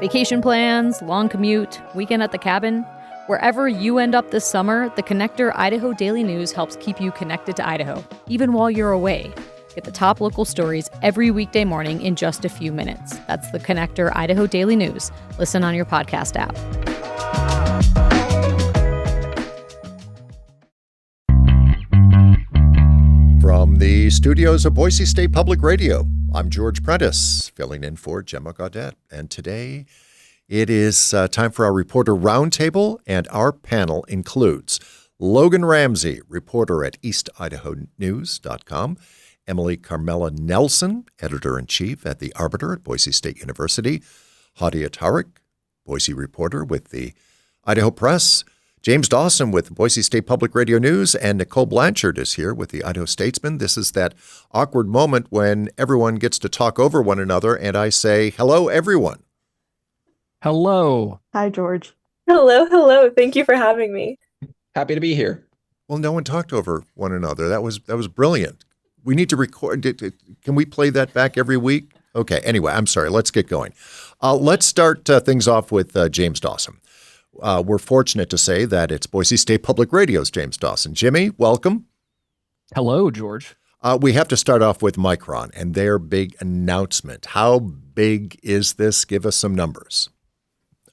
Vacation plans, long commute, weekend at the cabin. Wherever you end up this summer, the Connector Idaho Daily News helps keep you connected to Idaho, even while you're away. Get the top local stories every weekday morning in just a few minutes. That's the Connector Idaho Daily News. Listen on your podcast app. From the studios of Boise State Public Radio, I'm George Prentice, filling in for Gemma Gaudet. And today it is time for our Reporter Roundtable, and our panel includes Logan Ramsey, reporter at eastidahonews.com, Emily Carmela Nelson, editor-in-chief at The Arbiter at Boise State University, Hadia Tariq, Boise reporter with the Idaho Press, James Dawson with Boise State Public Radio News, and Nicole Blanchard is here with the Idaho Statesman. This is that awkward moment when everyone gets to talk over one another, and I say, hello, everyone. Hello. Hi, George. Hello. Thank you for having me. Happy to be here. Well, no one talked over one another. That was brilliant. We need to record. Can we play that back every week? Okay. Anyway, I'm sorry. Let's get going. Let's start things off with James Dawson. We're fortunate to say that it's Boise State Public Radio's James Dawson. Jimmy, welcome. Hello, George. We have to start off with Micron and their big announcement. How big is this? Give us some numbers.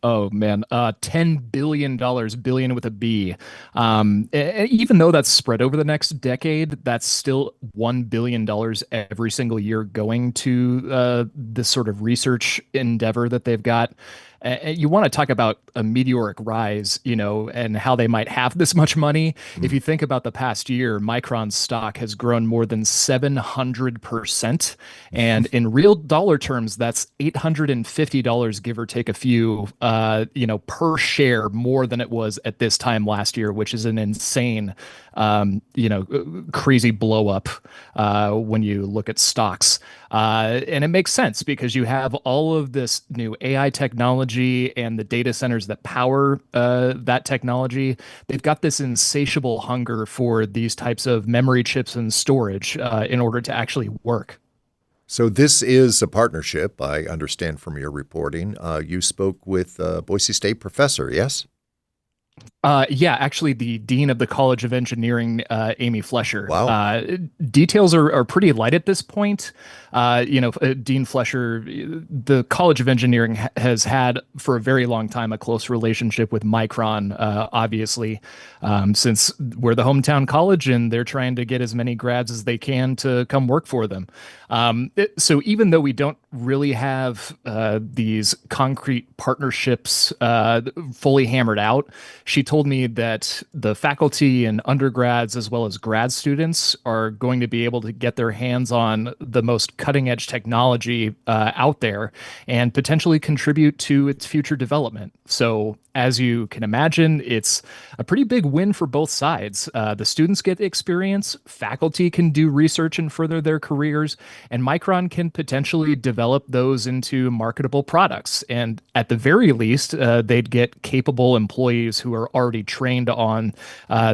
Oh, man. $10 billion, billion with a B. Even though that's spread over the next decade, that's still $1 billion every single year going to this sort of research endeavor that they've got. You want to talk about a meteoric rise, and how they might have this much money. If you think about the past year, Micron's stock has grown more than 700%. And in real dollar terms, that's $850, give or take a few, per share more than it was at this time last year, which is an insane, crazy blow up when you look at stocks. And it makes sense because you have all of this new AI technology and the data centers that power that technology. They've got this insatiable hunger for these types of memory chips and storage in order to actually work. So this is a partnership, I understand from your reporting. You spoke with a Boise State professor, yes? Yeah, actually, the dean of the College of Engineering, Amy Flesher. Wow. Details are pretty light at this point. Dean Flesher, the College of Engineering has had for a very long time a close relationship with Micron, obviously, since we're the hometown college and they're trying to get as many grads as they can to come work for them. So even though we don't really have these concrete partnerships fully hammered out, she told me that the faculty and undergrads as well as grad students are going to be able to get their hands on the most cutting edge technology out there and potentially contribute to its future development. So as you can imagine, it's a pretty big win for both sides. The students get experience, faculty can do research and further their careers, and Micron can potentially develop those into marketable products. And at the very least, they'd get capable employees who are already trained on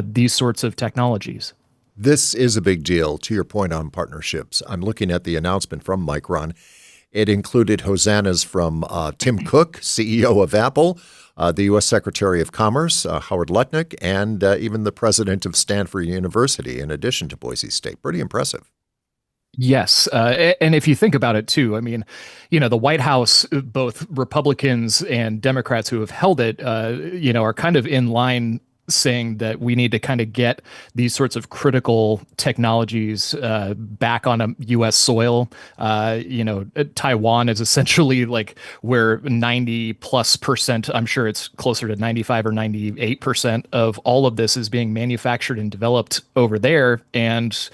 these sorts of technologies. This is a big deal. To your point on partnerships, I'm looking at the announcement from Micron. It included hosannas from Tim Cook, CEO of Apple, the U.S. Secretary of Commerce, Howard Lutnick, and even the president of Stanford University, in addition to Boise State. Pretty impressive. Yes. And if you think about it, too, I mean, the White House, both Republicans and Democrats who have held it, are kind of in line saying that we need to kind of get these sorts of critical technologies back on a U.S. soil. Taiwan is essentially like where 90+%, I'm sure it's closer to 95 or 98% of all of this is being manufactured and developed over there. And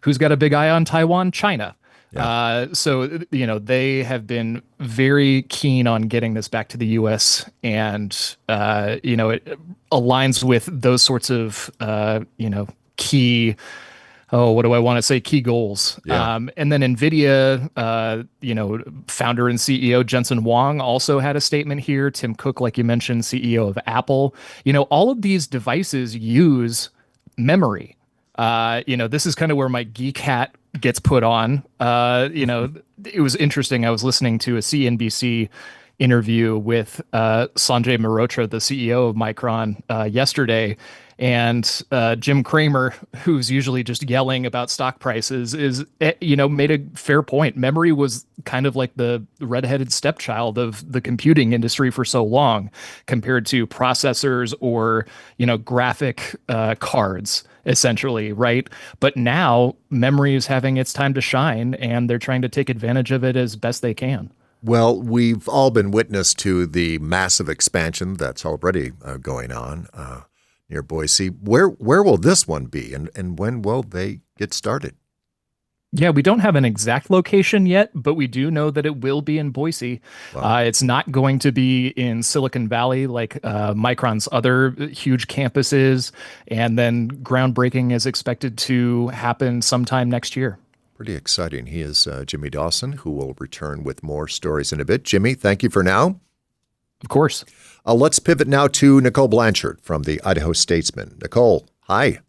who's got a big eye on Taiwan? China. Yeah. So they have been very keen on getting this back to the U.S. and, it aligns with those sorts of, key, what do I want to say? Key goals. Yeah. And then NVIDIA, founder and CEO Jensen Huang also had a statement here. Tim Cook, like you mentioned, CEO of Apple. All of these devices use memory. This is kind of where my geek hat gets put on. It was interesting. I was listening to a CNBC interview with Sanjay Mehrotra, the CEO of Micron, yesterday. And Jim Cramer, who's usually just yelling about stock prices, made a fair point. Memory was kind of like the redheaded stepchild of the computing industry for so long, compared to processors or, graphic cards, essentially, right? But now memory is having its time to shine, and they're trying to take advantage of it as best they can. Well, we've all been witness to the massive expansion that's already going on near Boise. Where will this one be, and when will they get started? Yeah, we don't have an exact location yet, but we do know that it will be in Boise. Wow. It's not going to be in Silicon Valley like Micron's other huge campuses, and then groundbreaking is expected to happen sometime next year. Pretty exciting. He is Jimmy Dawson, who will return with more stories in a bit. Jimmy, thank you for now. Of course. Let's pivot now to Nicole Blanchard from the Idaho Statesman. Nicole, hi.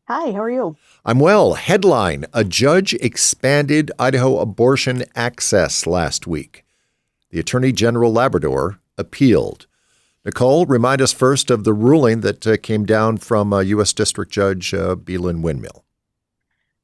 Hi, how are you? I'm well. Headline: A judge expanded Idaho abortion access last week. The Attorney General Labrador appealed. Nicole, remind us first of the ruling that came down from U.S. District Judge Belin Windmill.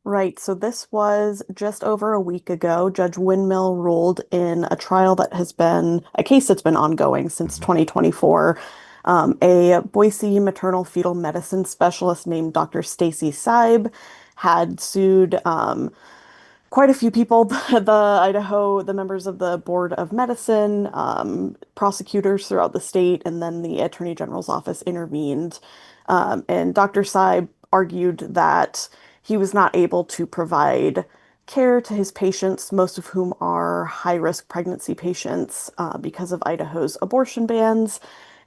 Right, so this was just over a week ago. Judge Windmill ruled in a trial that has been a case that's been ongoing since 2024. A Boise maternal fetal medicine specialist named Dr. Stacy Seib had sued quite a few people, the members of the Board of Medicine, prosecutors throughout the state, and then the Attorney General's office intervened. And Dr. Seib argued that he was not able to provide care to his patients, most of whom are high-risk pregnancy patients, because of Idaho's abortion bans.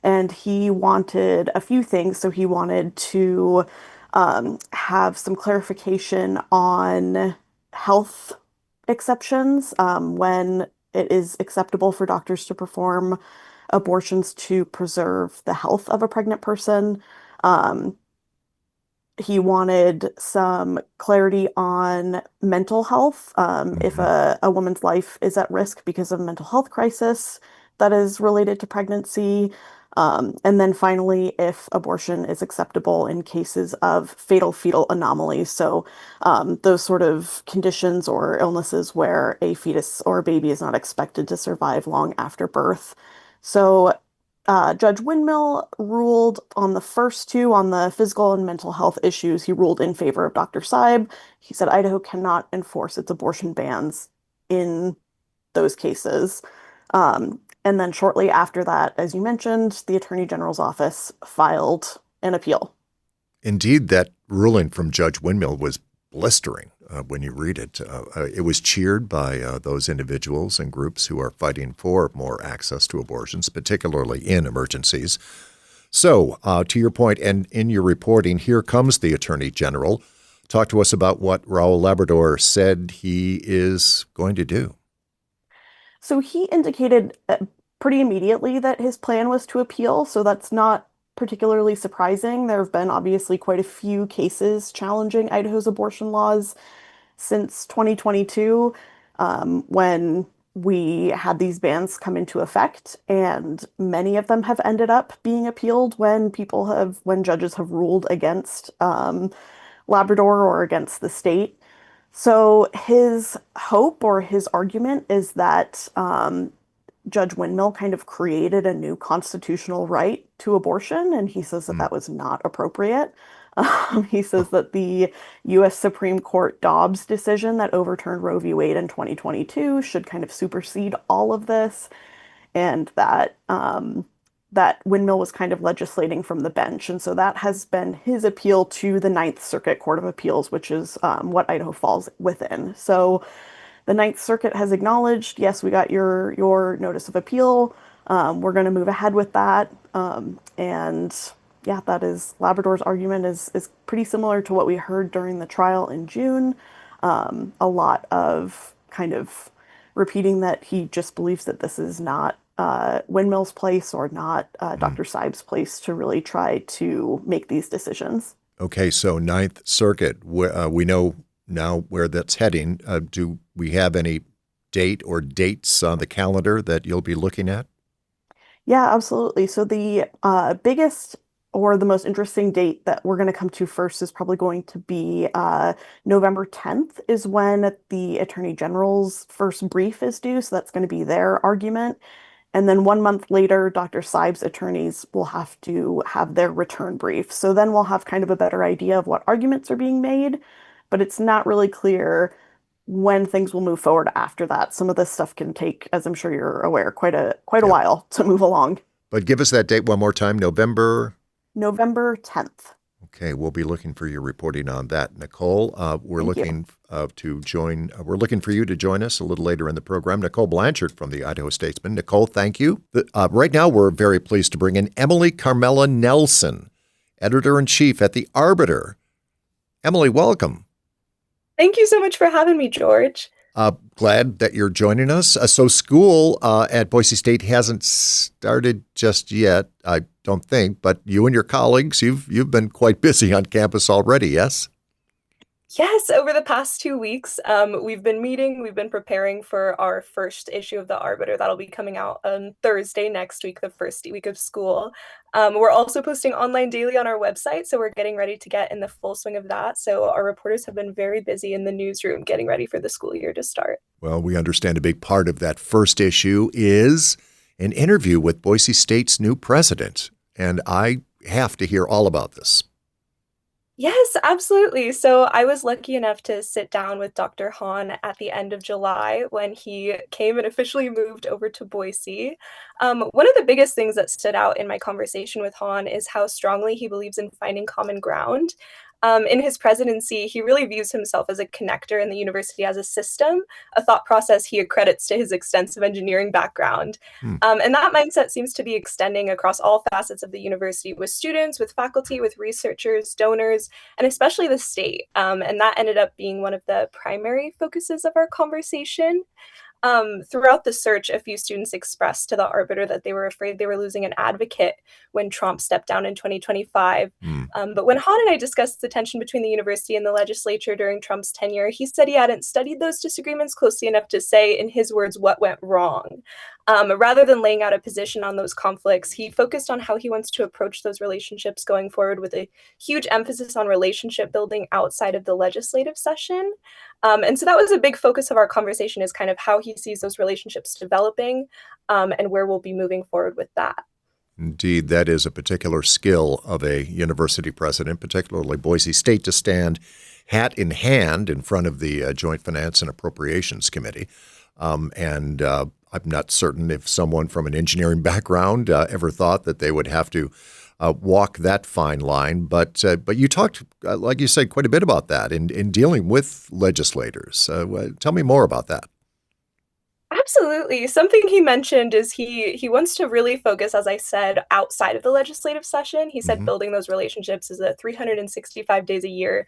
And he wanted a few things. So he wanted to have some clarification on health exceptions, when it is acceptable for doctors to perform abortions to preserve the health of a pregnant person. He wanted some clarity on mental health. If a woman's life is at risk because of a mental health crisis that is related to pregnancy. And then finally, if abortion is acceptable in cases of fatal fetal anomalies. So those sort of conditions or illnesses where a fetus or a baby is not expected to survive long after birth. So Judge Windmill ruled on the first two, on the physical and mental health issues. He ruled in favor of Dr. Seib. He said Idaho cannot enforce its abortion bans in those cases. And then shortly after that, as you mentioned, the Attorney General's office filed an appeal. Indeed, that ruling from Judge Windmill was blistering when you read it. It was cheered by those individuals and groups who are fighting for more access to abortions, particularly in emergencies. So, to your point, and in your reporting, here comes the Attorney General. Talk to us about what Raul Labrador said he is going to do. So he indicated pretty immediately that his plan was to appeal, so that's not particularly surprising. There have been obviously quite a few cases challenging Idaho's abortion laws since 2022, when we had these bans come into effect, and many of them have ended up being appealed when judges have ruled against Labrador or against the state. So his hope or his argument is that Judge Windmill kind of created a new constitutional right to abortion, and he says that that was not appropriate. He says that the U.S. Supreme Court Dobbs decision that overturned Roe v. Wade in 2022 should kind of supersede all of this, and that that Windmill was kind of legislating from the bench. And so that has been his appeal to the Ninth Circuit Court of Appeals, which is what Idaho falls within. So the Ninth Circuit has acknowledged, yes, we got your notice of appeal. We're going to move ahead with that. And yeah, that is Labrador's argument is pretty similar to what we heard during the trial in June. A lot of kind of repeating that he just believes that this is not Windmill's place or not Dr. Seib's place to really try to make these decisions. Okay, so Ninth Circuit, we know now where that's heading. Do we have any date or dates on the calendar that you'll be looking at? Yeah, absolutely. So the biggest or the most interesting date that we're going to come to first is probably going to be November 10th is when the Attorney General's first brief is due. So that's going to be their argument. And then 1 month later, Dr. Seib's attorneys will have to have their return brief. So then we'll have kind of a better idea of what arguments are being made, but it's not really clear when things will move forward after that. Some of this stuff can take, as I'm sure you're aware, quite a Yep. while to move along. But give us that date one more time, November. November 10th. Okay, we'll be looking for your reporting on that, Nicole. We're Thank you. looking to join. We're looking for you to join us a little later in the program. Nicole Blanchard from the Idaho Statesman. Nicole, thank you. Right now, we're very pleased to bring in Emily Carmela Nelson, editor-in-chief at the Arbiter. Emily, welcome. Thank you so much for having me, George. Glad that you're joining us. So school at Boise State hasn't started just yet, I don't think, but you and your colleagues, you've been quite busy on campus already, yes? Yes, over the past 2 weeks, we've been meeting, we've been preparing for our first issue of the Arbiter that'll be coming out on Thursday next week, the first week of school. We're also posting online daily on our website, so we're getting ready to get in the full swing of that. So our reporters have been very busy in the newsroom getting ready for the school year to start. Well, we understand a big part of that first issue is an interview with Boise State's new president, and I have to hear all about this. Yes, absolutely. So I was lucky enough to sit down with Dr. Hahn at the end of July when he came and officially moved over to Boise. One of the biggest things that stood out in my conversation with Hahn is how strongly he believes in finding common ground. In his presidency, he really views himself as a connector in the university as a system, a thought process he accredits to his extensive engineering background. Hmm. And that mindset seems to be extending across all facets of the university with students, with faculty, with researchers, donors, and especially the state. And that ended up being one of the primary focuses of our conversation. Throughout the search, a few students expressed to the Arbiter that they were afraid they were losing an advocate when Trump stepped down in 2025. But when Hahn and I discussed the tension between the university and the legislature during Trump's tenure, he said he hadn't studied those disagreements closely enough to say, in his words, what went wrong. Rather than laying out a position on those conflicts, he focused on how he wants to approach those relationships going forward with a huge emphasis on relationship building outside of the legislative session. And so that was a big focus of our conversation is kind of how he sees those relationships developing and where we'll be moving forward with that. Indeed, that is a particular skill of a university president, particularly Boise State, to stand hat in hand in front of the Joint Finance and Appropriations Committee. And I'm not certain if someone from an engineering background ever thought that they would have to walk that fine line. But you talked, like you said, quite a bit about that in dealing with legislators. Tell me more about that. Absolutely. Something he mentioned is he wants to really focus, as I said, outside of the legislative session. He said building those relationships is a 365 days a year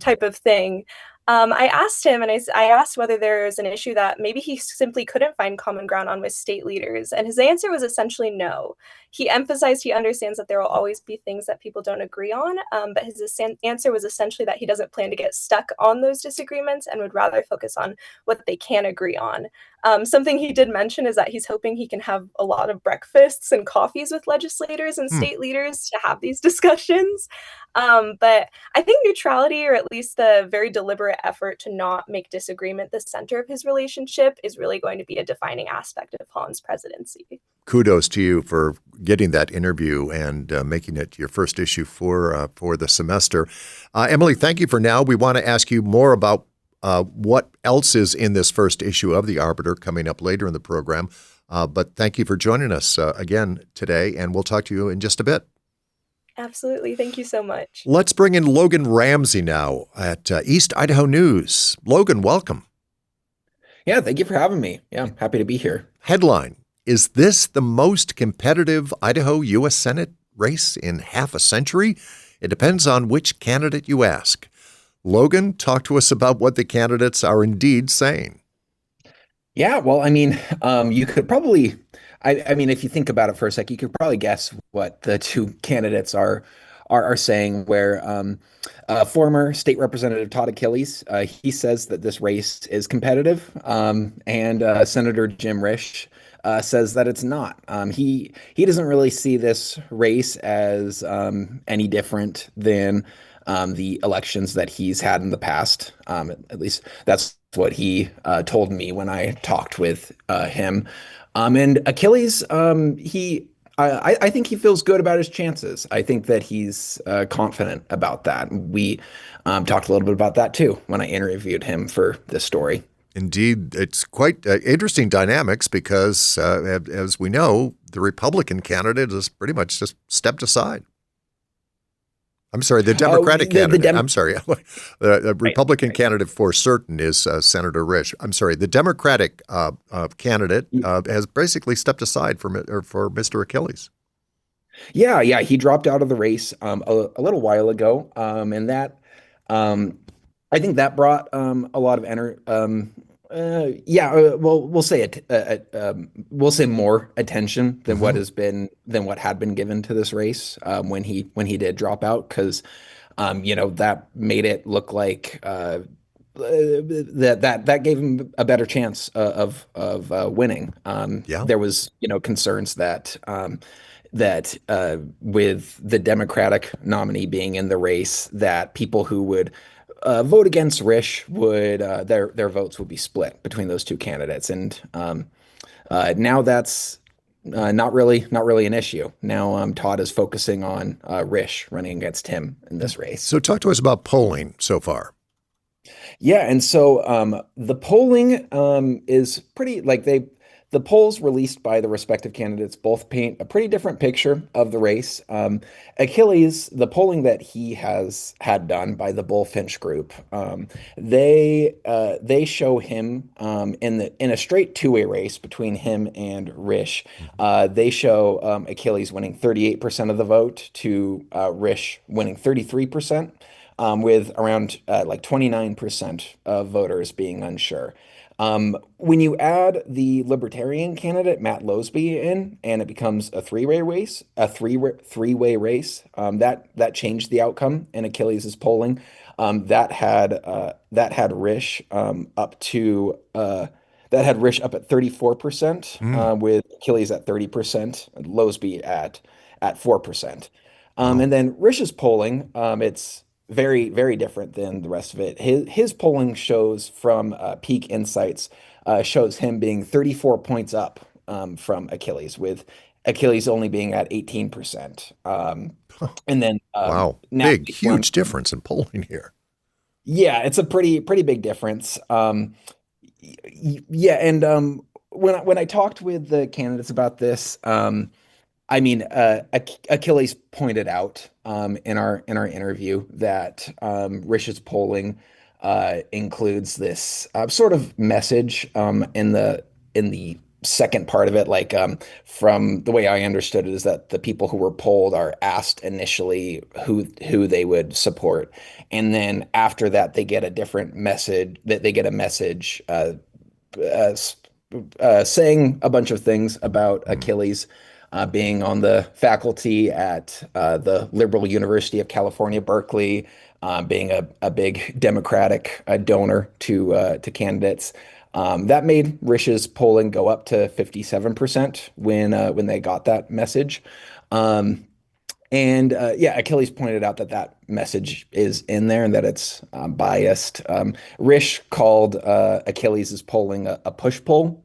type of thing. I asked him, and I asked whether there's an issue that maybe he simply couldn't find common ground on with state leaders, and his answer was essentially no. He emphasized he understands that there will always be things that people don't agree on, but his answer was essentially that he doesn't plan to get stuck on those disagreements and would rather focus on what they can agree on. Something he did mention is that he's hoping he can have a lot of breakfasts and coffees with legislators and state leaders to have these discussions. But I think neutrality, or at least the very deliberate effort to not make disagreement the center of his relationship, is really going to be a defining aspect of Hahn's presidency. Kudos to you for getting that interview and making it your first issue for the semester. Emily, thank you for now. We want to ask you more about what else is in this first issue of The Arbiter coming up later in the program. But thank you for joining us again today, and we'll talk to you in just a bit. Absolutely. Thank you so much. Let's bring in Logan Ramsey now at East Idaho News. Logan, welcome. Yeah, thank you for having me. Yeah, I'm happy to be here. Headline: Is this the most competitive Idaho U.S. Senate race in half a century? It depends on which candidate you ask. Logan, talk to us about what the candidates are indeed saying. Yeah, well, I mean, you could probably, I mean, if you think about it for a sec, you could probably guess what the two candidates are saying. Where former State Representative Todd Achilles, he says that this race is competitive, and Senator Jim Risch says that it's not. He doesn't really see this race as any different than the elections that he's had in the past. At least that's what he told me when I talked with him. And Achilles, I think he feels good about his chances. I think that he's confident about that. We talked a little bit about that too when I interviewed him for this story. Indeed, it's quite interesting dynamics because, as we know, the Republican candidate has pretty much just stepped aside. I'm sorry, the Democratic candidate. I'm sorry, the Republican candidate for certain is Senator Risch. I'm sorry, the Democratic candidate has basically stepped aside for Mr. Achilles. Yeah, he dropped out of the race a little while ago, and that I think that brought a lot of energy. Well, we'll say it. We'll say more attention than what had been given to this race when he did drop out, because that made it look like that gave him a better chance of winning. There was concerns that with the Democratic nominee being in the race, that people who would vote against Risch would their votes would be split between those two candidates, and now that's not really an issue. Now Todd is focusing on Risch running against him in this race. So talk to us about polling so far. Yeah, and so the polling is pretty the polls released by the respective candidates both paint a pretty different picture of the race. Achilles, the polling that he has had done by the Bullfinch Group, they show him in a straight two-way race between him and Risch. They show Achilles winning 38% of the vote to Risch winning 33%. With around 29% of voters being unsure. When you add the Libertarian candidate Matt Losby in, and it becomes a three-way race, that changed the outcome in Achilles' polling. That had Risch up at 34%, with Achilles at 30%, and Losby at 4%. And then Risch's polling, it's very, very different than the rest of it. His polling shows from Peak Insights shows him being 34 points up from Achilles, with Achilles only being at 18%. And then wow, huge difference in polling here. Yeah, it's a pretty big difference. And when I talked with the candidates about this, Achilles pointed out in our interview that Risch's polling includes this sort of message in the second part of it. From the way I understood it, is that the people who were polled are asked initially who they would support, and then after that they get a different message. That they get a message saying a bunch of things about Achilles. Being on the faculty at the Liberal University of California, Berkeley, being a big Democratic donor to candidates. That made Risch's polling go up to 57% when they got that message. Achilles pointed out that message is in there and that it's biased. Risch called Achilles' polling a push poll.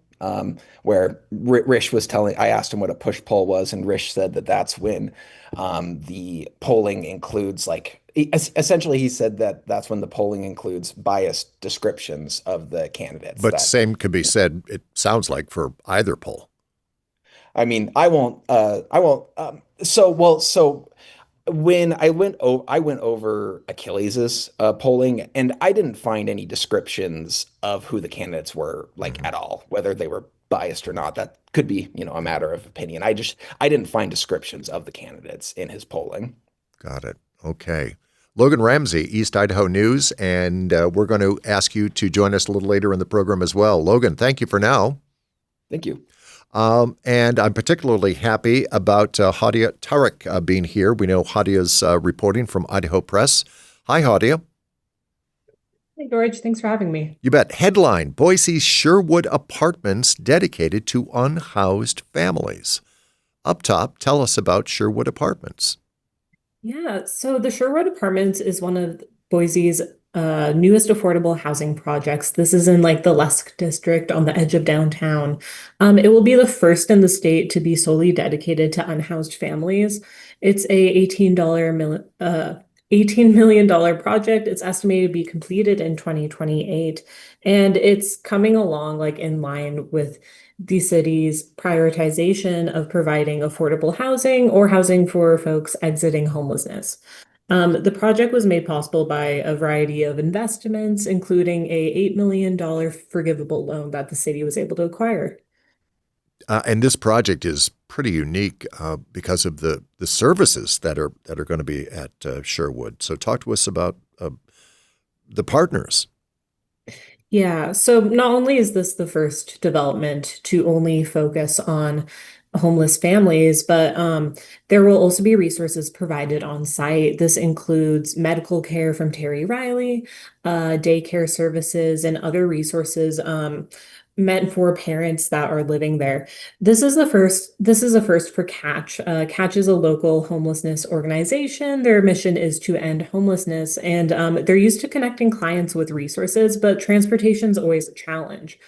Where Risch was I asked him what a push poll was, and Risch said that that's when the polling includes, essentially he said that that's when the polling includes biased descriptions of the candidates. But same could be said, it sounds like, for either poll. I won't. So when I went over Achilles's polling, and I didn't find any descriptions of who the candidates were at all, whether they were biased or not. That could be, a matter of opinion. I didn't find descriptions of the candidates in his polling. Got it. Okay. Logan Ramsey, East Idaho News, and we're going to ask you to join us a little later in the program as well. Logan, thank you for now. Thank you. And I'm particularly happy about Hadia Tarek being here. We know Hadia's reporting from Idaho Press. Hi, Hadia. Hey, George, thanks for having me. You bet. Headline: Boise's Sherwood Apartments dedicated to unhoused families. Up top, tell us about Sherwood Apartments. Yeah, so the Sherwood Apartments is one of Boise's newest affordable housing projects. This is in like the Lusk district on the edge of downtown. It will be the first in the state to be solely dedicated to unhoused families. It's a $18 million project. It's estimated to be completed in 2028, and it's coming along like in line with the city's prioritization of providing affordable housing or housing for folks exiting homelessness. The project was made possible by a variety of investments, including a $8 million forgivable loan that the city was able to acquire. And this project is pretty unique because of the services that are going to be at Sherwood. So talk to us about the partners. Yeah, so not only is this the first development to only focus on homeless families, but there will also be resources provided on site. This includes medical care from Terry Riley, daycare services, and other resources meant for parents that are living there. This is a first for Catch. Catch is a local homelessness organization. Their mission is to end homelessness, and they're used to connecting clients with resources, but transportation is always a challenge.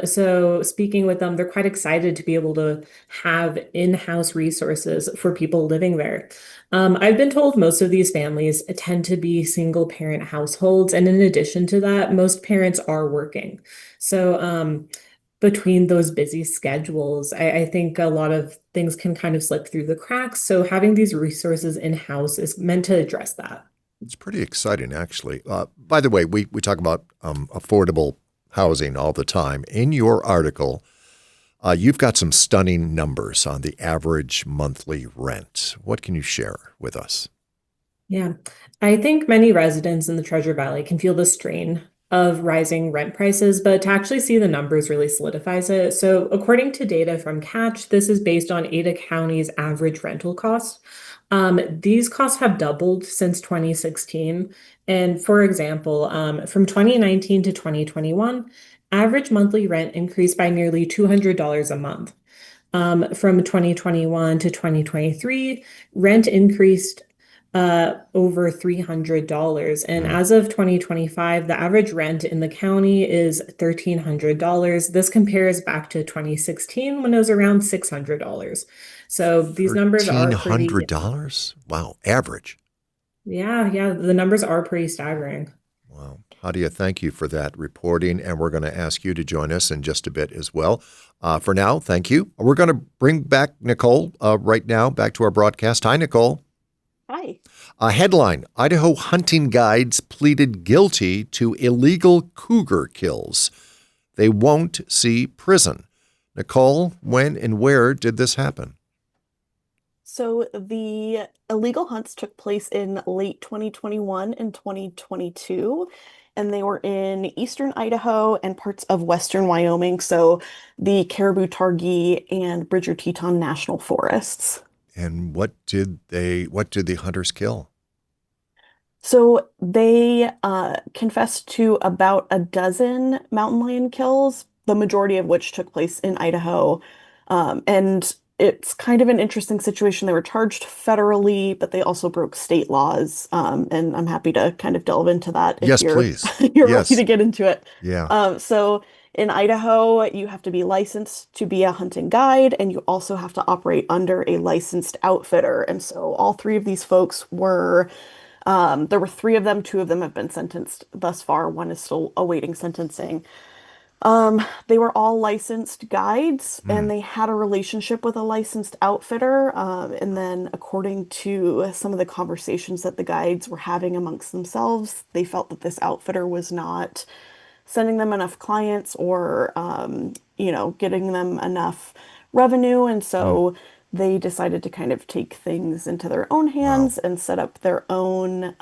So speaking with them, they're quite excited to be able to have in-house resources for people living there. I've been told most of these families tend to be single parent households, and in addition to that, most parents are working. So, between those busy schedules, I think a lot of things can kind of slip through the cracks. So, having these resources in-house is meant to address that. It's pretty exciting, actually. By the way, we talk about affordable housing all the time. In your article, you've got some stunning numbers on the average monthly rent. What can you share with us? Yeah, I think many residents in the Treasure Valley can feel the strain of rising rent prices, but to actually see the numbers really solidifies it. So, according to data from Catch, this is based on Ada County's average rental costs. These costs have doubled since 2016. And for example, from 2019 to 2021, average monthly rent increased by nearly $200 a month. From 2021 to 2023, rent increased over $300. And Mm. as of 2025, the average rent in the county is $1,300. This compares back to 2016 when it was around $600. So these numbers are pretty, $1,300? Wow, average. yeah, the numbers are pretty staggering. Wow. Hadia, thank you for that reporting, and we're going to ask you to join us in just a bit as well. For now, thank you. We're going to bring back Nicole right now, back to our broadcast. Hi, Nicole. Hi. A headline: Idaho hunting guides pleaded guilty to illegal cougar kills. They won't see prison. Nicole, when and where did this happen? So the illegal hunts took place in late 2021 and 2022, and they were in eastern Idaho and parts of western Wyoming, so the Caribou Targhee and Bridger Teton National Forests. And what did the hunters kill? So they confessed to about a dozen mountain lion kills, the majority of which took place in Idaho. And it's kind of an interesting situation. They were charged federally, but they also broke state laws. And I'm happy to kind of delve into that if Yes, you're please. you're ready Yes. to get into it. Yeah. So in Idaho, you have to be licensed to be a hunting guide, and you also have to operate under a licensed outfitter. And so all three of these folks were there were three of them. Two of them have been sentenced thus far. One is still awaiting sentencing. They were all licensed guides, Mm. and they had a relationship with a licensed outfitter. And then, according to some of the conversations that the guides were having amongst themselves, they felt that this outfitter was not sending them enough clients or, getting them enough revenue. And Mm. so they decided to kind of take things into their own Wow. hands and set up their own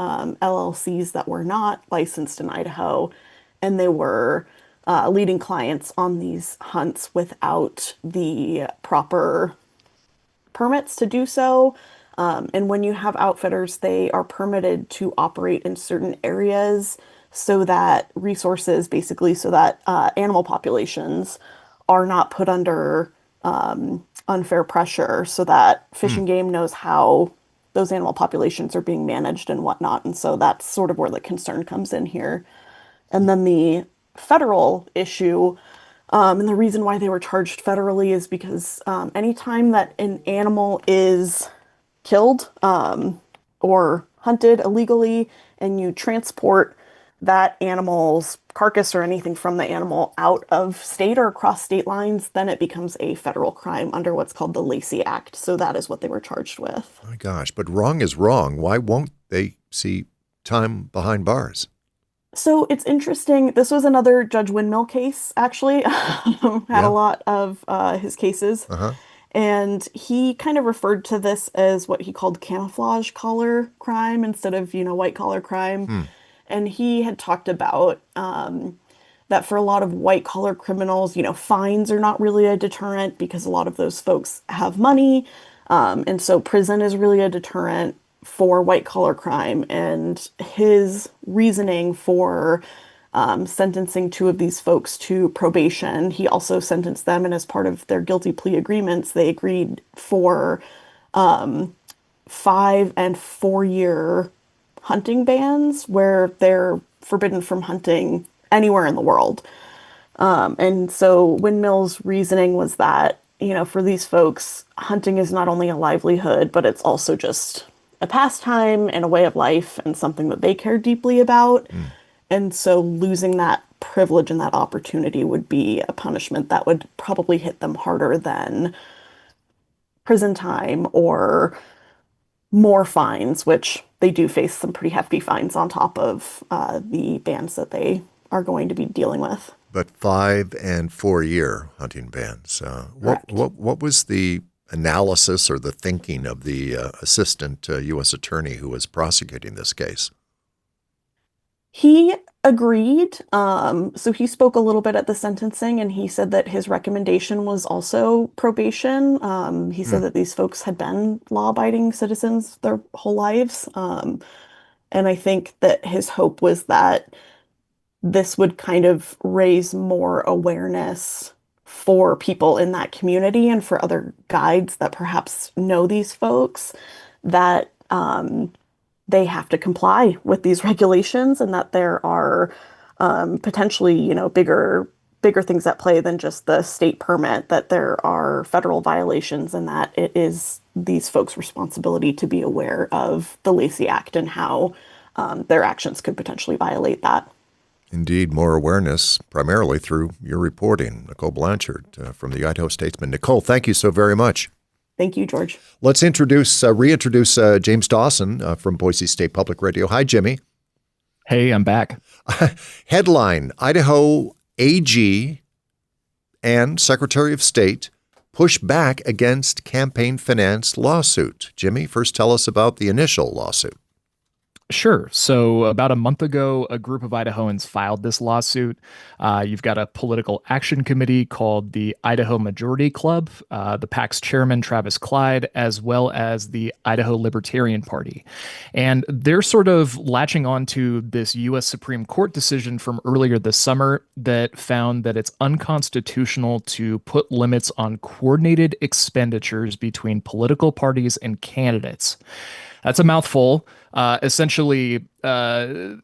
LLCs that were not licensed in Idaho. And they were leading clients on these hunts without the proper permits to do so. And when you have outfitters, they are permitted to operate in certain areas. so that resources, basically, so that animal populations are not put under unfair pressure, so that Fish and Game knows how those animal populations are being managed and whatnot. And so that's sort of where the concern comes in here. And then the federal issue, and the reason why they were charged federally is because anytime that an animal is killed or hunted illegally and you transport that animal's carcass or anything from the animal out of state or across state lines, then it becomes a federal crime under what's called the Lacey Act. So that is what they were charged with. My gosh, but wrong is wrong. Why won't they see time behind bars? So it's interesting. This was another Judge Windmill case, actually. Had a lot of his cases. And he kind of referred to this as what he called camouflage collar crime instead of, white collar crime. And he had talked about that for a lot of white collar criminals, fines are not really a deterrent because a lot of those folks have money. And so prison is really a deterrent for white collar crime. And his reasoning for sentencing two of these folks to probation, he also sentenced them, and as part of their guilty plea agreements, they agreed for 5 and 4 year hunting bans where they're forbidden from hunting anywhere in the world. And so Windmill's reasoning was that, for these folks, hunting is not only a livelihood, but it's also just a pastime and a way of life and something that they care deeply about. And so losing that privilege and that opportunity would be a punishment that would probably hit them harder than prison time or more fines, which they do face some pretty hefty fines on top of the bans that they are going to be dealing with. But 5 and 4 year hunting bans. What was the analysis or the thinking of the assistant U.S. attorney who was prosecuting this case? He agreed. So he spoke a little bit at the sentencing, and he said that his recommendation was also probation. He said that these folks had been law-abiding citizens their whole lives. And I think that his hope was that this would kind of raise more awareness for people in that community and for other guides that perhaps know these folks, that they have to comply with these regulations, and that there are potentially, bigger things at play than just the state permit, that there are federal violations, and that it is these folks' responsibility to be aware of the Lacey Act and how their actions could potentially violate that. Indeed, more awareness, primarily through your reporting. Nicole Blanchard from the Idaho Statesman. Nicole, thank you so very much. Thank you, George. Let's reintroduce James Dawson from Boise State Public Radio. Hi, Jimmy. Hey, I'm back. Headline: Idaho AG and Secretary of State push back against campaign finance lawsuit. Jimmy, first tell us about the initial lawsuit. Sure. So about a month ago, a group of Idahoans filed this lawsuit. You've got a political action committee called the Idaho Majority Club, the PAC's chairman, Travis Clyde, as well as the Idaho Libertarian Party. And they're sort of latching on to this U.S. Supreme Court decision from earlier this summer that found that it's unconstitutional to put limits on coordinated expenditures between political parties and candidates. That's a mouthful. Essentially, there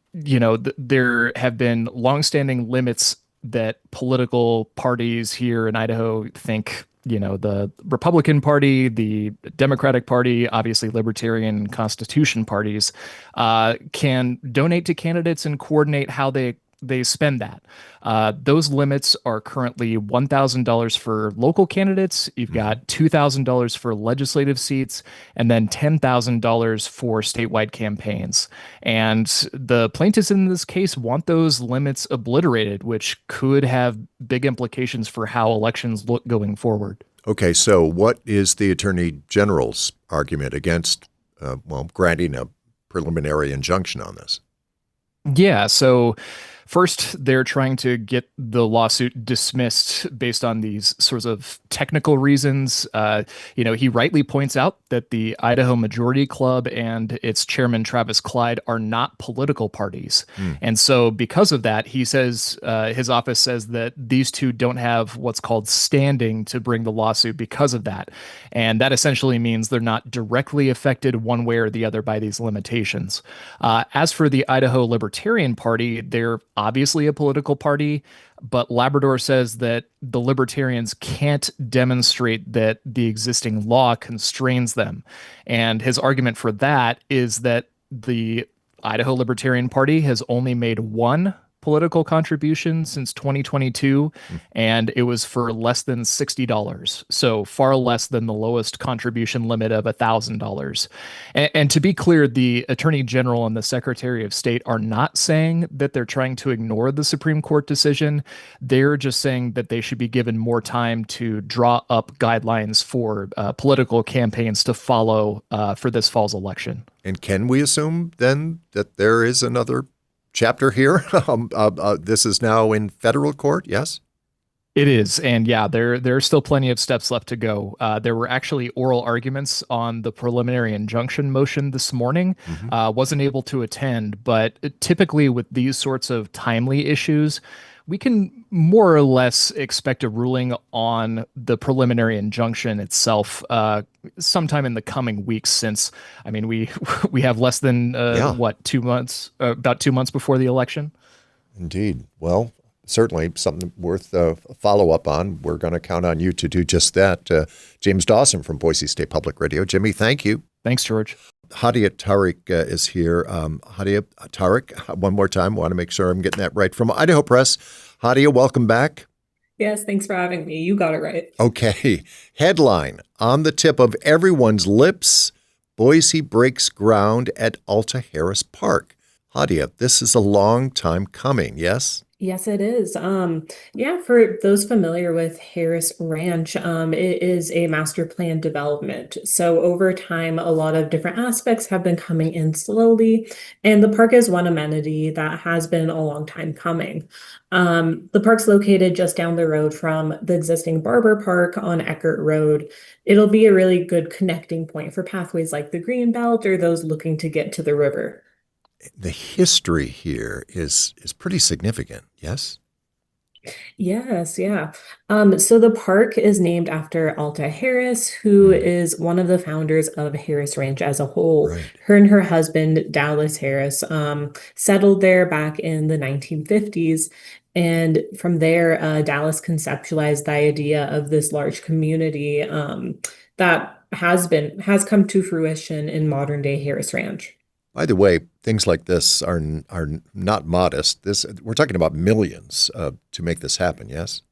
have been longstanding limits that political parties here in Idaho think, the Republican Party, the Democratic Party, obviously Libertarian Constitution parties, can donate to candidates and coordinate how they spend that. Those limits are currently $1,000 for local candidates. You've got $2,000 for legislative seats, and then $10,000 for statewide campaigns. And the plaintiffs in this case want those limits obliterated, which could have big implications for how elections look going forward. Okay, so what is the Attorney General's argument against, granting a preliminary injunction on this? Yeah, so First, they're trying to get the lawsuit dismissed based on these sorts of technical reasons. He rightly points out that the Idaho Majority Club and its chairman, Travis Clyde, are not political parties. And so, because of that, he says his office says that these two don't have what's called standing to bring the lawsuit because of that. And that essentially means they're not directly affected one way or the other by these limitations. As for the Idaho Libertarian Party, they're obviously a political party, but Labrador says that the Libertarians can't demonstrate that the existing law constrains them. And his argument for that is that the Idaho Libertarian Party has only made one political contribution since 2022, and it was for less than $60, so far less than the lowest contribution limit of $1,000. And to be clear, the Attorney General and the Secretary of State are not saying that they're trying to ignore the Supreme Court decision. They're just saying that they should be given more time to draw up guidelines for political campaigns to follow for this fall's election. And can we assume then that there is another chapter here? This is now in federal court, yes? It is. And yeah, there are still plenty of steps left to go. There were actually oral arguments on the preliminary injunction motion this morning. Wasn't able to attend, but typically with these sorts of timely issues, we can more or less expect a ruling on the preliminary injunction itself sometime in the coming weeks, since, I mean, we have less than, 2 months, about 2 months before the election. Indeed. Well, certainly something worth follow up on. We're going to count on you to do just that. James Dawson from Boise State Public Radio. Jimmy, thank you. Thanks, George. Hadia Tariq is here. Hadia Tariq, one more time, want to make sure I'm getting that right, from Idaho Press. Hadia, welcome back. Yes, thanks for having me. You got it right. Okay. Headline on the tip of everyone's lips: Boise breaks ground at Alta Harris Park. Hadia, this is a long time coming, yes? Yes, it is. Yeah, for those familiar with Harris Ranch, it is a master plan development. So over time, a lot of different aspects have been coming in slowly, and the park is one amenity that has been a long time coming. The park's located just down the road from the existing Barber Park on Eckert Road. It'll be a really good connecting point for pathways like the Greenbelt or those looking to get to the river. The history here is pretty significant, yes? Yes, yeah. So the park is named after Alta Harris, who is one of the founders of Harris Ranch as a whole. Right. Her and her husband, Dallas Harris, settled there back in the 1950s. And from there, Dallas conceptualized the idea of this large community that has come to fruition in modern day Harris Ranch. By the way, things like this are not modest. We're talking about millions to make this happen, yes?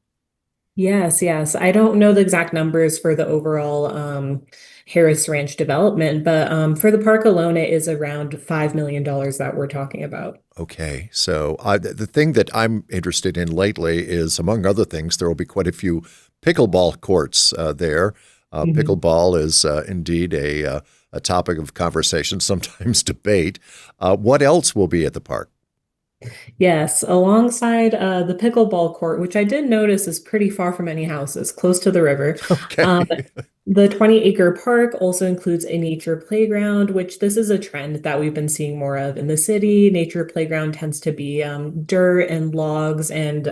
Yes, yes. I don't know the exact numbers for the overall Harris Ranch development, but for the park alone, it is around $5 million that we're talking about. Okay. So the thing that I'm interested in lately is, among other things, there will be quite a few pickleball courts there. Pickleball is indeed a topic of conversation, sometimes debate. What else will be at the park? Yes, alongside the pickleball court, which I did notice is pretty far from any houses, close to the river. Okay. The 20-acre park also includes a nature playground, which this is a trend that we've been seeing more of in the city. Nature playground tends to be dirt and logs and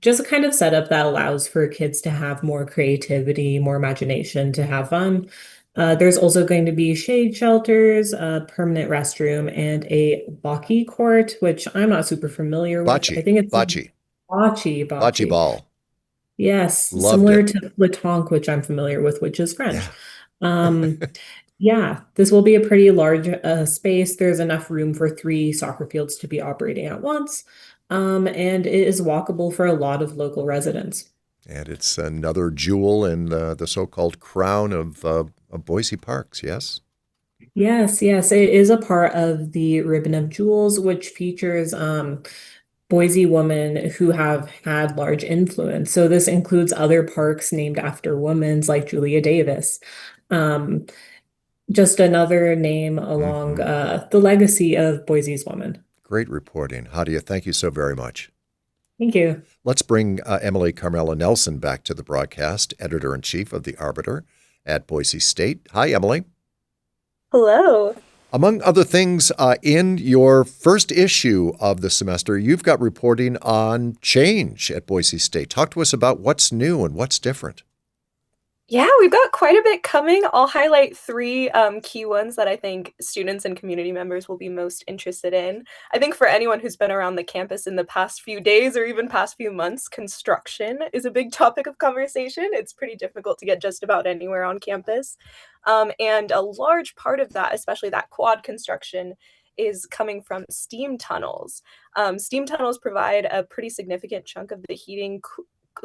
just a kind of setup that allows for kids to have more creativity, more imagination, to have fun. There's also going to be shade shelters, a permanent restroom, and a bocce court, which I'm not super familiar with. Bocce. I think it's Bocce. Bocce. Ball. Yes, Loved similar it. to pétanque, which I'm familiar with, which is French. Yeah. Yeah, this will be a pretty large space. There's enough room for 3 soccer fields to be operating at once, and it is walkable for a lot of local residents. And it's another jewel in the so-called crown of Boise parks, yes? Yes, yes, it is a part of the Ribbon of Jewels, which features Boise women who have had large influence. So this includes other parks named after women like Julia Davis. Just another name along the legacy of Boise's women. Great reporting. Hadia, thank you so very much. Thank you. Let's bring Emily Carmela Nelson back to the broadcast, editor-in-chief of The Arbiter at Boise State. Hi, Emily. Hello. Among other things, in your first issue of the semester, you've got reporting on change at Boise State. Talk to us about what's new and what's different. Yeah, we've got quite a bit coming. I'll highlight three key ones that I think students and community members will be most interested in. I think for anyone who's been around the campus in the past few days or even past few months, construction is a big topic of conversation. It's pretty difficult to get just about anywhere on campus. And a large part of that, especially that quad construction, is coming from steam tunnels. Steam tunnels provide a pretty significant chunk of the heating,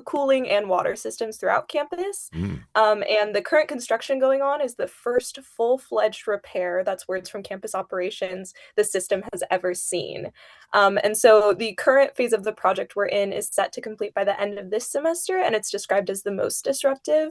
cooling, and water systems throughout campus. And the current construction going on is the first full-fledged repair, that's words from campus operations, the system has ever seen. And so the current phase of the project we're in is set to complete by the end of this semester, and it's described as the most disruptive.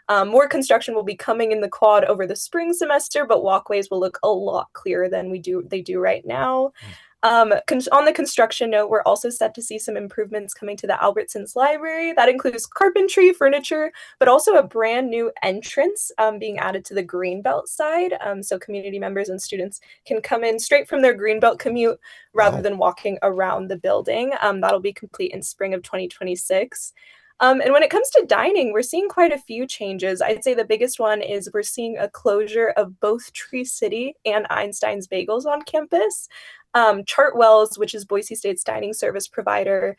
More construction will be coming in the quad over the spring semester, but walkways will look a lot clearer than they do right now. On the construction note, we're also set to see some improvements coming to the Albertsons Library. That includes carpentry, furniture, but also a brand new entrance being added to the Greenbelt side. So community members and students can come in straight from their Greenbelt commute rather than walking around the building. That'll be complete in spring of 2026. And when it comes to dining, we're seeing quite a few changes. I'd say the biggest one is we're seeing a closure of both Tree City and Einstein's Bagels on campus. Chartwell's, which is Boise State's dining service provider,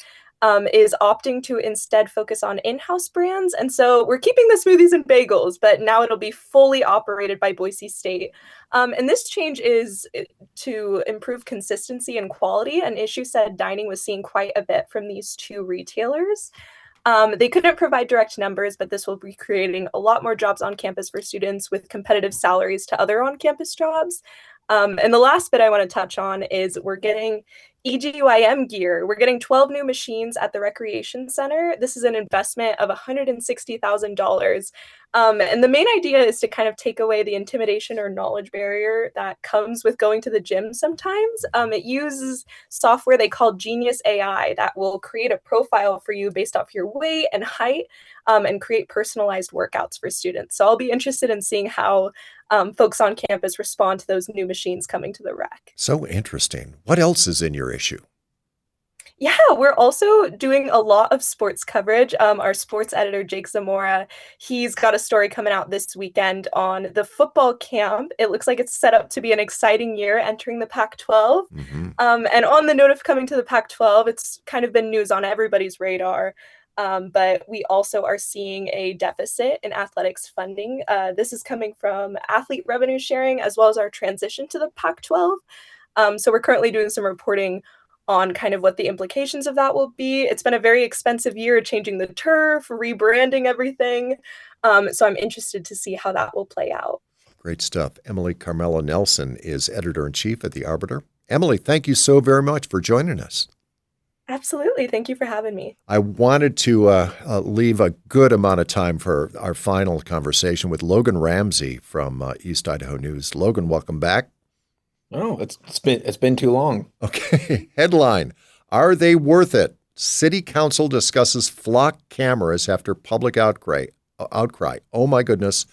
is opting to instead focus on in-house brands. And so we're keeping the smoothies and bagels, but now it'll be fully operated by Boise State. And this change is to improve consistency and quality. And Issue said dining was seeing quite a bit from these two retailers. They couldn't provide direct numbers, but this will be creating a lot more jobs on campus for students with competitive salaries to other on-campus jobs. And the last bit I want to touch on is we're getting EGYM gear. We're getting 12 new machines at the Recreation Center. This is an investment of $160,000. And the main idea is to kind of take away the intimidation or knowledge barrier that comes with going to the gym sometimes. It uses software they call Genius AI that will create a profile for you based off your weight and height and create personalized workouts for students. So I'll be interested in seeing how folks on campus respond to those new machines coming to the rec. So interesting. What else is in your issue? Yeah, we're also doing a lot of sports coverage. Our sports editor, Jake Zamora, he's got a story coming out this weekend on the football camp. It looks like it's set up to be an exciting year entering the Pac-12. And on the note of coming to the Pac-12, it's kind of been news on everybody's radar. But we also are seeing a deficit in athletics funding. This is coming from athlete revenue sharing as well as our transition to the Pac-12. So we're currently doing some reporting on kind of what the implications of that will be. It's been a very expensive year changing the turf, rebranding everything. So I'm interested to see how that will play out. Great stuff. Emily Carmela Nelson is editor-in-chief at The Arbiter. Emily, thank you so very much for joining us. Absolutely. Thank you for having me. I wanted to leave a good amount of time for our final conversation with Logan Ramsey from East Idaho News. Logan, welcome back. Oh, it's been too long. Okay. Headline: Are they worth it? City Council discusses flock cameras after public outcry. Oh my goodness.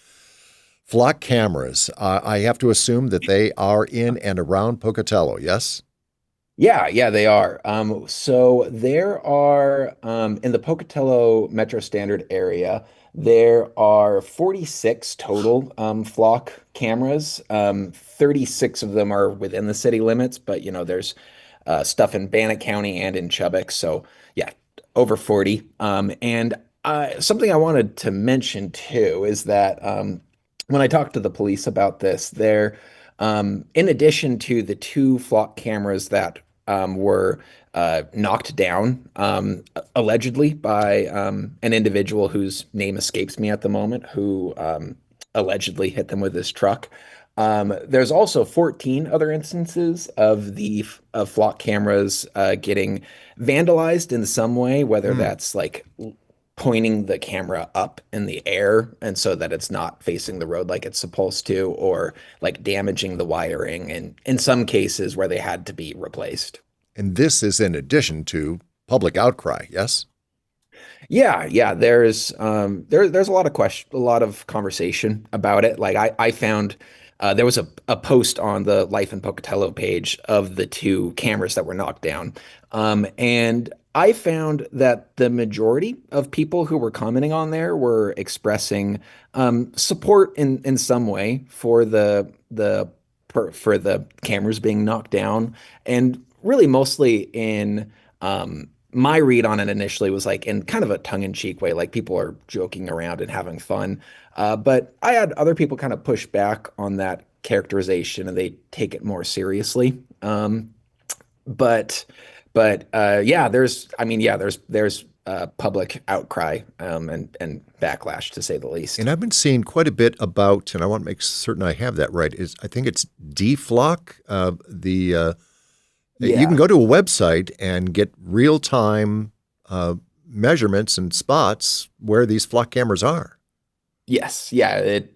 Flock cameras. I have to assume that they are in and around Pocatello, yes? Yeah, they are. So there are in the Pocatello Metro Standard area, there are 46 total flock cameras. 36 of them are within the city limits, but there's stuff in Bannock County and in Chubbuck. So yeah, over 40. And something I wanted to mention too is that when I talked to the police about this, in addition to the two flock cameras that were knocked down allegedly by an individual whose name escapes me at the moment, who allegedly hit them with his truck. There's also 14 other instances of the flock cameras getting vandalized in some way, whether that's like pointing the camera up in the air and so that it's not facing the road like it's supposed to, or like damaging the wiring, and in some cases where they had to be replaced. And this is in addition to public outcry, yes? Yeah. There's there's a lot of conversation about it. Like I found there was a post on the Life in Pocatello page of the two cameras that were knocked down, and I found that the majority of people who were commenting on there were expressing support in some way for for the cameras being knocked down, and really mostly in my read on it initially was like in kind of a tongue-in-cheek way, like people are joking around and having fun. But I had other people kind of push back on that characterization and they take it more seriously. But yeah, there's public outcry and backlash to say the least. And I've been seeing quite a bit about, and I want to make certain I have that right, is I think it's DFLOC, Yeah. you can go to a website and get real-time measurements and spots where these flock cameras are. Yes, they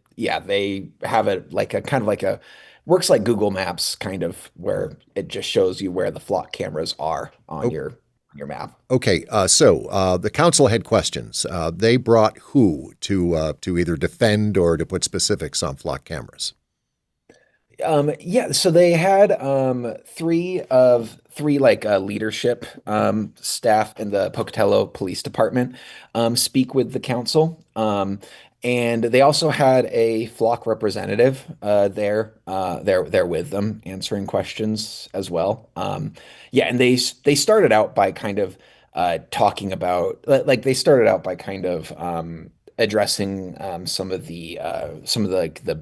have it like a kind of like a works like Google Maps kind of where it just shows you where the flock cameras are on your map. Okay, so the council had questions. They brought who to either defend or to put specifics on flock cameras? Yeah, so they had three like leadership staff in the Pocatello Police Department speak with the council. And they also had a flock representative there with them answering questions as well. Yeah, and they started out by kind of talking about like they started out by kind of addressing some of the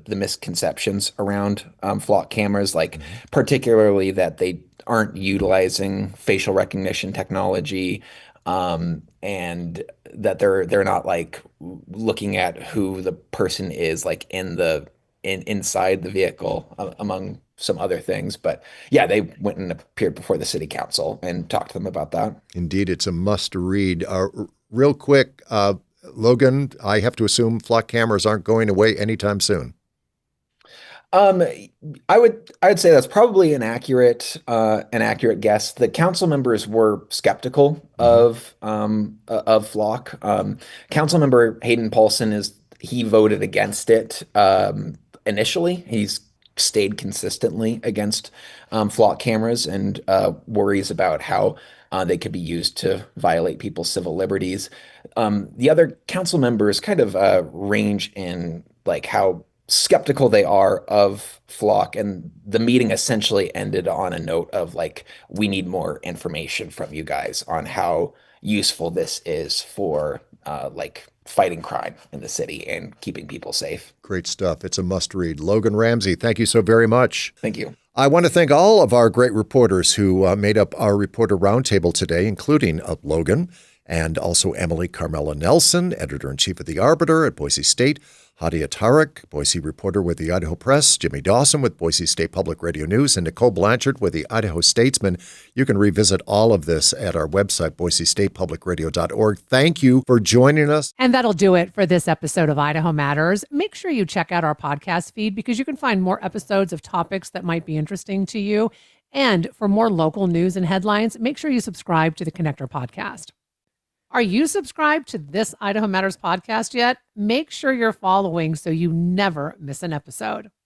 misconceptions around flock cameras, like particularly that they aren't utilizing facial recognition technology, and that they're not like looking at who the person is like inside the vehicle, among some other things. But yeah, they went and appeared before the city council and talked to them about that. Indeed, it's a must read. Real quick, Logan, I have to assume flock cameras aren't going away anytime soon. I'd say that's probably an accurate guess. The council members were skeptical of flock. Councilmember Hayden Paulson he voted against it initially. He's stayed consistently against flock cameras and worries about how they could be used to violate people's civil liberties. The other council members kind of range in like how skeptical they are of flock, and the meeting essentially ended on a note of like, we need more information from you guys on how useful this is for like fighting crime in the city and keeping people safe. Great stuff. It's a must read. Logan Ramsey, thank you so very much. Thank you. I want to thank all of our great reporters who made up our Reporter Roundtable today, including Logan and also Emily Carmela Nelson, editor-in-chief of The Arbiter at Boise State, Hadia Tarek, Boise reporter with the Idaho Press, Jimmy Dawson with Boise State Public Radio News, and Nicole Blanchard with the Idaho Statesman. You can revisit all of this at our website, boisestatepublicradio.org. Thank you for joining us. And that'll do it for this episode of Idaho Matters. Make sure you check out our podcast feed because you can find more episodes of topics that might be interesting to you. And for more local news and headlines, make sure you subscribe to the Connector podcast. Are you subscribed to this Idaho Matters podcast yet? Make sure you're following so you never miss an episode.